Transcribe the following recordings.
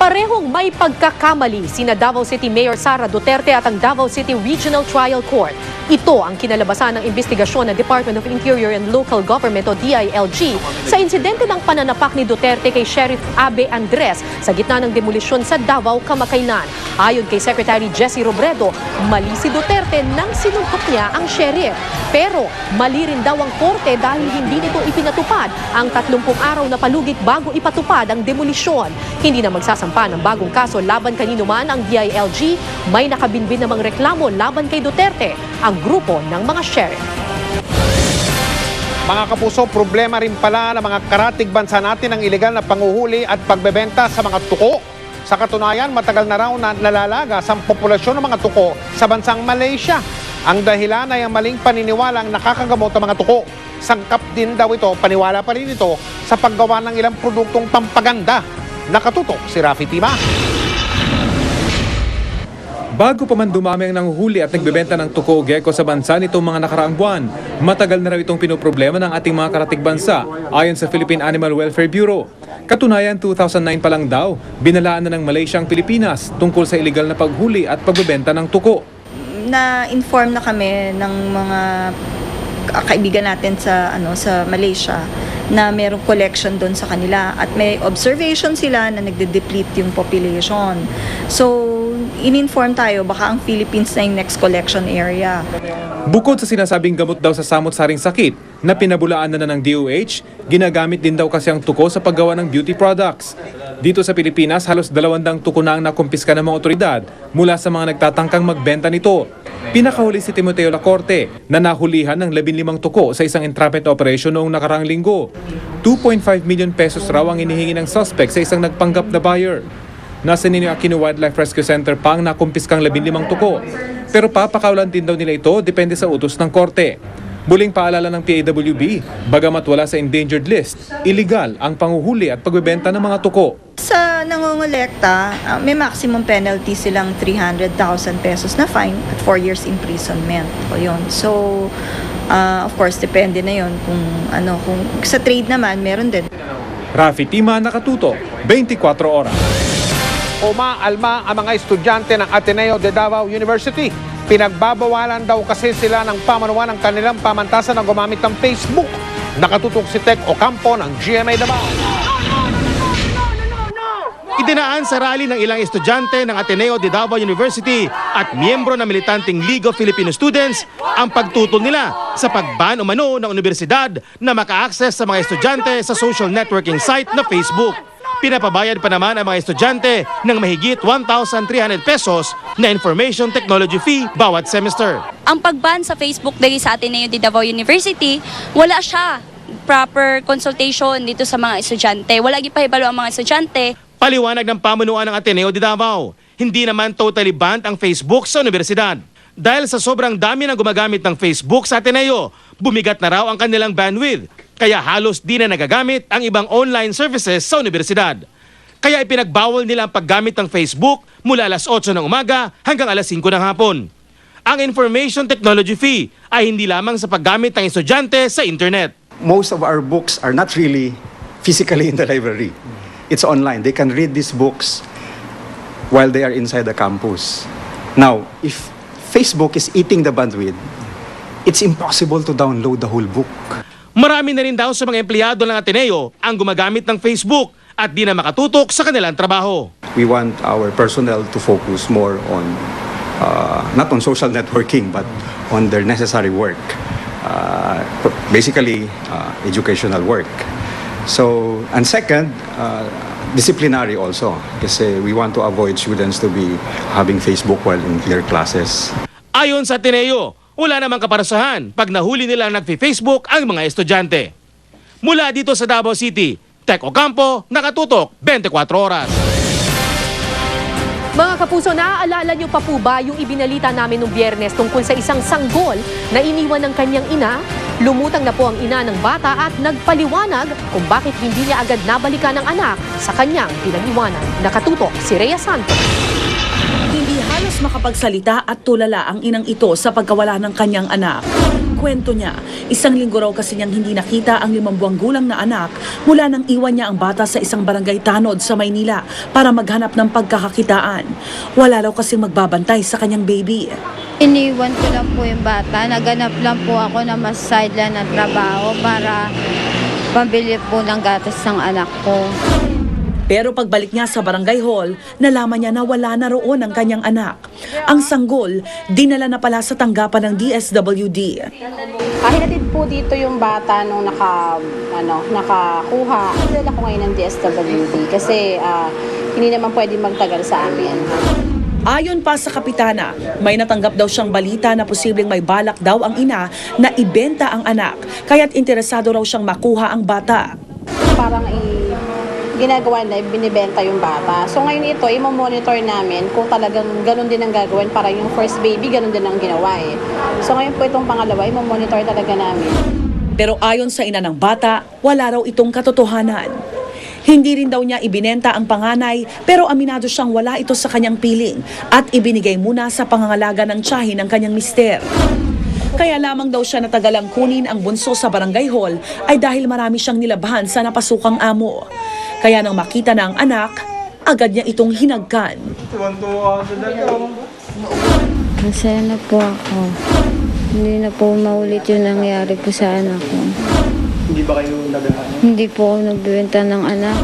Parehong may pagkakamali sina Davao City Mayor Sara Duterte at ang Davao City Regional Trial Court. Ito ang kinalabasan ng investigasyon ng Department of Interior and Local Government o DILG sa insidente ng pananapak ni Duterte kay Sheriff Abe Andres sa gitna ng demolisyon sa Davao kamakailan. Ayon kay Secretary Jessie Robredo, mali si Duterte nang sinuntok niya ang sheriff. Pero mali rin daw ang korte dahil hindi nito ipinatupad ang 30 araw na palugit bago ipatupad ang demolisyon. Hindi na magsasampa ng bagong kaso laban kanino man ang DILG, may nakabinbin namang reklamo laban kay Duterte, ang grupo ng mga sheriff. Mga kapuso, problema rin pala ng mga karatig bansa natin ang ilegal na panguhuli at pagbebenta sa mga tuko. Sa katunayan, matagal na raw na nalalagas ang populasyon ng mga tuko sa bansang Malaysia. Ang dahilan ay ang maling paniniwalang nakakagamot ang mga tuko. Sangkap din daw ito, paniwala pa rin ito, sa paggawa ng ilang produktong pampaganda. Nakatutok si Rafi Tima. Bago pa man dumami ang nanguhuli at nagbebenta ng tuko o gecko sa bansa nitong mga nakaraang buwan, matagal na raw itong pinoproblema ng ating mga karatig bansa ayon sa Philippine Animal Welfare Bureau. Katunayan, 2009 pa lang daw, binalaan na ng Malaysia ang Pilipinas tungkol sa iligal na paghuli at pagbebenta ng tuko. Na-inform na kami ng mga kaibigan natin sa Malaysia na mayroong collection doon sa kanila at may observation sila na nagde-deplete yung population. So, in-inform tayo baka ang Philippines na yung next collection area. Bukod sa sinasabing gamot daw sa samot-saring sakit na pinabulaan na ng DOH, ginagamit din daw kasi ang tuko sa paggawa ng beauty products. Dito sa Pilipinas, halos 200 tuko na ang nakumpiska ng mga otoridad mula sa mga nagtatangkang magbenta nito. Pinakahuli si Timoteo Lacorte na nahulihan ng 15 tuko sa isang entrapment operation noong nakaraang linggo. 2.5 million pesos raw ang inihingi ng suspect sa isang nagpanggap na buyer. Nasa Ninoy Aquino Wildlife Rescue Center pa ang nakumpiskang 15 tuko. Pero papakawalan din daw nila ito depende sa utos ng korte. Muling paalala ng PAWB, bagamat wala sa endangered list, illegal ang panguhuli at pagbebenta ng mga tuko. Sa nangongolekta, may maximum penalty silang 300,000 pesos na fine at 4 years imprisonment. O yun. So, of course, depende na yun kung sa trade naman, meron din. Rafi Tima, Nakatuto, 24 oras. Umaalma ang mga estudyante ng Ateneo de Davao University. Pinagbabawalan daw kasi sila ng pamanuan ng kanilang pamantasan na gumamit ng Facebook. Nakatutok si Tech Ocampo ng GMA Davao. Idinaan sa rally ng ilang estudyante ng Ateneo de Davao University at miyembro ng militanteng League of Filipino Students ang pagtutol nila sa pagban umano ng universidad na maka-access sa mga estudyante sa social networking site na Facebook. Pinapabayad pa naman ang mga estudyante ng mahigit 1,300 pesos na information technology fee bawat semester. Ang pagban sa Facebook dahil sa Ateneo de Davao University, wala siya proper consultation dito sa mga estudyante. Wala gipahibalo ang mga estudyante. Paliwanag ng pamunuan ng Ateneo de Davao, hindi naman totally banned ang Facebook sa universidad. Dahil sa sobrang dami ng gumagamit ng Facebook sa Ateneo, bumigat na raw ang kanilang bandwidth. Kaya halos di na nagagamit ang ibang online services sa universidad. Kaya ipinagbawal nila ang paggamit ng Facebook mula alas 8 ng umaga hanggang alas 5 ng hapon. Ang information technology fee ay hindi lamang sa paggamit ng estudyante sa internet. Most of our books are not really physically in the library. It's online. They can read these books while they are inside the campus. Now, if Facebook is eating the bandwidth, it's impossible to download the whole book. Marami na rin daw sa mga empleyado ng Ateneo ang gumagamit ng Facebook at di na makatutok sa kanilang trabaho. We want our personnel to focus more on, not on social networking, but on their necessary work. Basically, educational work. So, and second, disciplinary also. Kasi we want to avoid students to be having Facebook while in their classes. Ayon sa Ateneo, wala namang kaparasahan pag nahuli nilang nagfi-Facebook ang mga estudyante. Mula dito sa Davao City, Tech Ocampo, Nakatutok, 24 oras. Mga kapuso, naaalala niyo pa po ba yung ibinalita namin nung Biyernes tungkol sa isang sanggol na iniwan ng kanyang ina? Lumutang na po ang ina ng bata at nagpaliwanag kung bakit hindi niya agad nabalikan ang anak sa kanyang pinag-iwanan. Nakatutok si Rhea Santos. Hindi halos makapagsalita at tulala ang inang ito sa pagkawala ng kanyang anak. Kwento niya, 1 linggo raw kasi niyang hindi nakita ang 5 buwang gulang na anak mula nang iwan niya ang bata sa isang barangay Tanod sa Maynila para maghanap ng pagkakakitaan. Wala raw kasing magbabantay sa kanyang baby. Iniwan ko lang po yung bata. Naganap lang po ako na mas sideline ng trabaho para pambili po ng gatas ng anak ko. Pero pagbalik niya sa barangay hall, nalaman niya na wala na roon ang kanyang anak. Ang sanggol, dinala na pala sa tanggapan ng DSWD. Hinatid po dito yung bata nung nakakuha. Dinala ko ngayon ng DSWD kasi hindi naman pwede magtagal sa amin. Ayon pa sa kapitana, may natanggap daw siyang balita na posibleng may balak daw ang ina na ibenta ang anak, kaya't interesado raw siyang makuha ang bata. Parang ginagawa na, binibenta yung bata. So ngayon ito, i-monitor namin kung talagang ganun din ang gagawin para yung first baby, ganun din ang ginawa eh. So ngayon po itong pangalawa, i-monitor talaga namin. Pero ayon sa ina ng bata, wala raw itong katotohanan. Hindi rin daw niya ibinenta ang panganay pero aminado siyang wala ito sa kanyang piling at ibinigay muna sa pangangalaga ng tiyahin ng kanyang mister. Kaya lamang daw siya natagalang kunin ang bunso sa barangay hall ay dahil marami siyang nilabahan sa napasukang amo. Kaya nang makita na ang anak, agad niya itong hinagkan. Masaya na po ako. Hindi na po maulit yung nangyari po sa anak ko. Hindi ba kayo nagahan? Hindi po ako nagbibenta ng anak.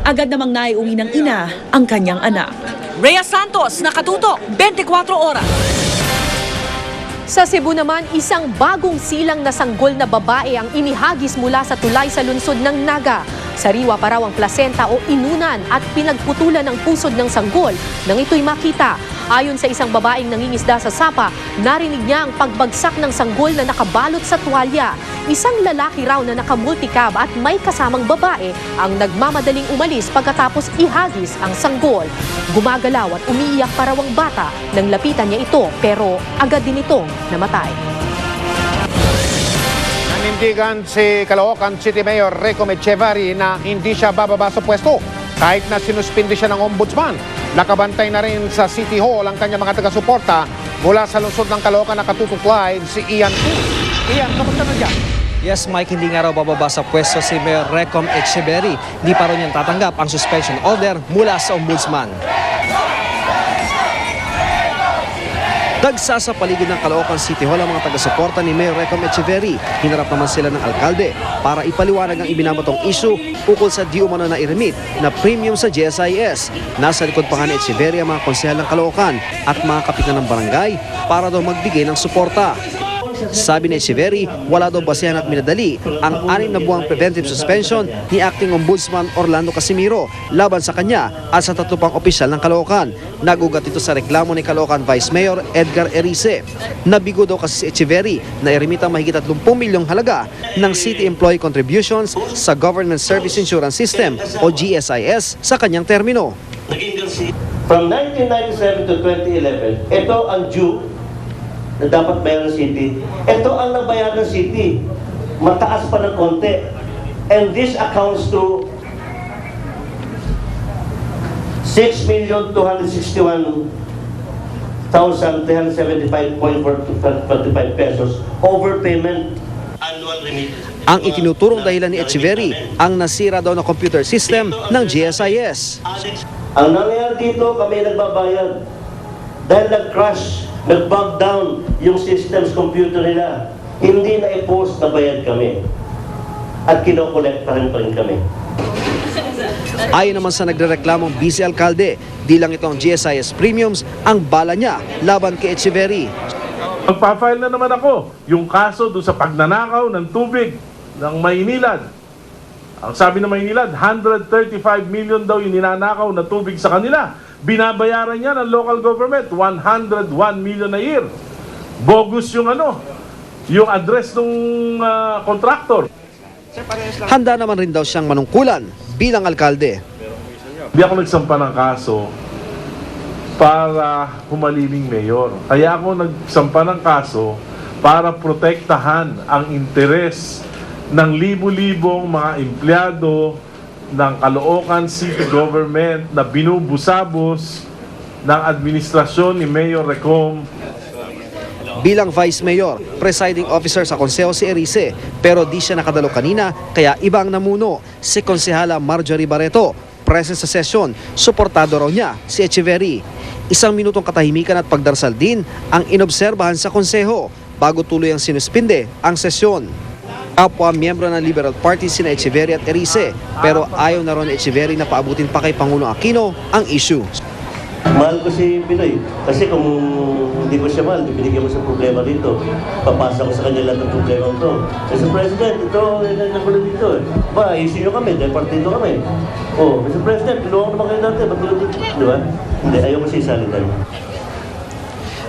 Agad namang naiuwi ng ina ang kanyang anak. Rhea Santos, nakatutok, 24 oras. Sa Cebu naman, isang bagong silang na sanggol na babae ang inihagis mula sa tulay sa lungsod ng Naga. Sariwa pa raw ang plasenta o inunan at pinagputulan ng pusod ng sanggol nang ito'y makita. Ayon sa isang babaeng nangingisda sa Sapa, narinig niya ang pagbagsak ng sanggol na nakabalot sa tuwalya. Isang lalaki raw na nakamulticab at may kasamang babae ang nagmamadaling umalis pagkatapos ihagis ang sanggol. Gumagalaw at umiiyak pa raw ang bata nang lapitan niya ito pero agad din itong namatay. Nanindigan si Caloocan City Mayor Recom Echevarri na hindi siya bababa sa pwesto kahit na sinuspindi siya ng ombudsman. Nakabantay na rin sa City Hall ang kanyang mga taga-suporta mula sa lungsod ng Caloocan. Nakatutok live si Ian Cruz. Ian, kamusta na dyan? Yes, Mike, hindi nga raw bababa sa pwesto si Mayor Recom Echevarri. Hindi pa rin niyang tatanggap ang suspension order mula sa ombudsman. Dagsa sa paligid ng Caloocan City Hall ang mga taga-suporta ni Mayor Recom Echevarri. Hinarap naman sila ng alkalde para ipaliwanag ang ibinabatong issue ukol sa di umano na i-remit na premium sa GSIS. Nasa likod pa nga ni Echevarri ang mga konsehal ng Caloocan at mga kapitan ng barangay para daw magbigay ng suporta. Sabi ni Echevarri, wala daw basehan at minadali ang 6 na buwang preventive suspension ni Acting Ombudsman Orlando Casimiro laban sa kanya at sa 3 pang opisyal ng Caloocan. Nagugat ito sa reklamo ni Caloocan Vice Mayor Edgar Erice. Nabigo daw kasi si Echevarri na irimitang mahigit 30 milyong halaga ng City Employee Contributions sa Government Service Insurance System o GSIS sa kanyang termino. From 1997 to 2011, ito ang due na dapat bayaran ng city. Ito ang nabayaran ng city. Mataas pa ng konti. And this accounts to 6,261,375.45 pesos overpayment. Annual remittance. Ang itinuturong dahilan ni Echevarri ang nasira daw na computer system ng GSIS. Ang nangyayari dito, kami nagbabayad. Dahil nag-crash, nag-bug down yung systems computer nila. Hindi na i-post na bayad kami. At kinokolektahan pa rin kami. Ayon naman sa nagrereklamong busy alkalde, di lang ito ang GSIS premiums ang bala niya laban kay Echevarri. Magpa-file na naman ako yung kaso doon sa pagnanakaw ng tubig ng Maynilad. Ang sabi ng Maynilad, 135 million daw yung ninanakaw na tubig sa kanila. Binabayaran niya ng local government 101 million a year. Bogus yung yung address ng contractor. Handa naman rin daw siyang manungkulan bilang alkalde. Hindi ako nagsampa ng kaso para humaliling mayor. Kaya ako nagsampa ng kaso para protektahan ang interes ng libu-libong mga empleyado ng Caloocan City Government na binubusabos ng administrasyon ni Mayor Recom. Bilang Vice Mayor, presiding officer sa konseho si Erice, pero di siya nakadalo kanina kaya ibang namuno, si Konsehala Marjorie Barreto. Present sa sesyon, suportado raw niya si Echeverry. 1 minutong katahimikan at pagdarasal din ang inobserbahan sa konseho bago tuloy ang sinuspinde ang sesyon. Kapwa miyembro ng Liberal Party sina Echeverry at Erice, pero ayaw na ron ni Echeverry na paabutin pa kay Pangulong Aquino ang issue. Mahal ko si Pinoy. Kasi kung hindi ko siya mahal, binigyan mo sa problema dito. Papasa ko sa kanya lahat ng problema ito. Mr. President, ito, nagulo dito eh. Ba, ayusin nyo kami, dahil partido kami. Oh, Mr. President, tulungan naman kayo dati. Ba't dito? Di ba? Hindi, ayaw ko siya isalitan.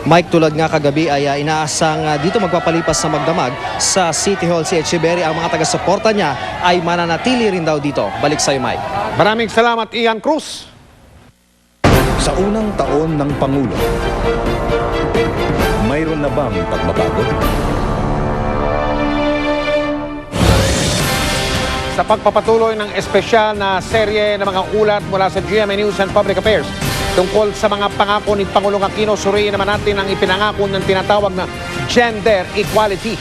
Mike, tulad nga kagabi ay inaasang dito magpapalipas sa magdamag sa City Hall si Echeverry. Ang mga taga-suporta niya ay mananatili rin daw dito. Balik sa'yo, Mike. Maraming salamat, Ian Cruz. Sa unang taon ng Pangulo, mayroon na bang pagbabago? Sa pagpapatuloy ng espesyal na serye ng mga ulat mula sa GMA News and Public Affairs tungkol sa mga pangako ni Pangulong Aquino, suriin naman natin ang ipinangako ng tinatawag na gender equality.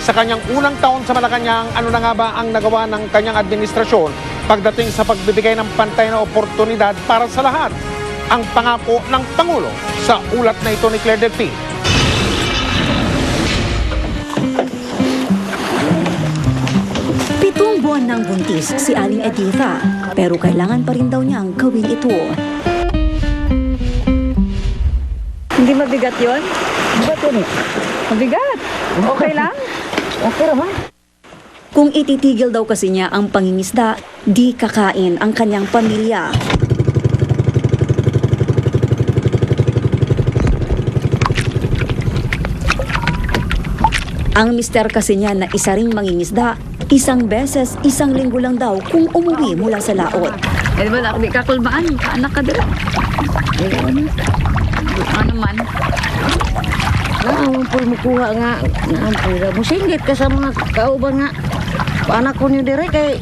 Sa kanyang unang taon sa Malacanang, ano na nga ba ang nagawa ng kanyang administrasyon pagdating sa pagbibigay ng pantay na oportunidad para sa lahat? Ang pangako ng Pangulo sa ulat na ito ni Claire Delfin. 7 buwan ng buntis si Aling Editha, pero kailangan pa rin daw niyang gawin ito. Hindi mabigat yun? Mabigat yun eh. Mabigat? Okay lang? Okay naman. Kung ititigil daw kasi niya ang pangingisda, di kakain ang kanyang pamilya. Ang mister kasi niya na isa ring mangingisda, 1 beses, 1 linggo lang daw kung umuwi mula sa laot. Eh, di ba, di ka kulbaan, anak ka dira. Ano naman? Naampul mo kuha nga, naampul na. Musinggit ka sa mga kauban nga. Paanak ko niyo dire kay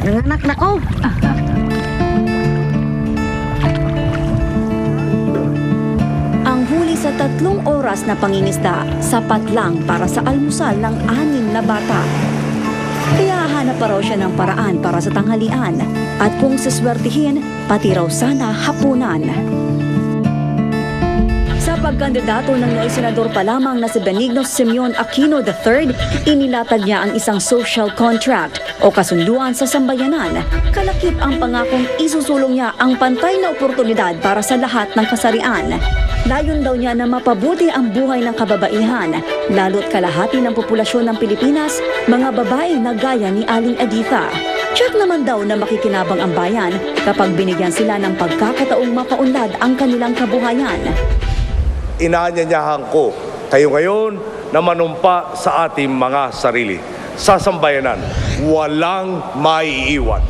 nanganak na ko. Ang huli sa 3 oras na pangingisda, sapat lang para sa almusal ng 6 na bata. Kaya hanap pa raw siya ng paraan para sa tanghalian. At kung siswertihin, pati raw sana hapunan. Sa pagkandidato ng noong senador pa lamang na si Benigno Simeon Aquino III, inilatag niya ang isang social contract o kasunduan sa sambayanan. Kalakip ang pangakong isusulong niya ang pantay na oportunidad para sa lahat ng kasarian. Layon daw niya na mapabuti ang buhay ng kababaihan, lalo't kalahati ng populasyon ng Pilipinas, mga babae na gaya ni Aling Editha. Tiyak naman daw na makikinabang ang bayan kapag binigyan sila ng pagkakataong mapaunlad ang kanilang kabuhayan. Inaanyayahan ko kayo ngayon na manumpa sa ating mga sarili. Sa sambayanan, walang maiiwan.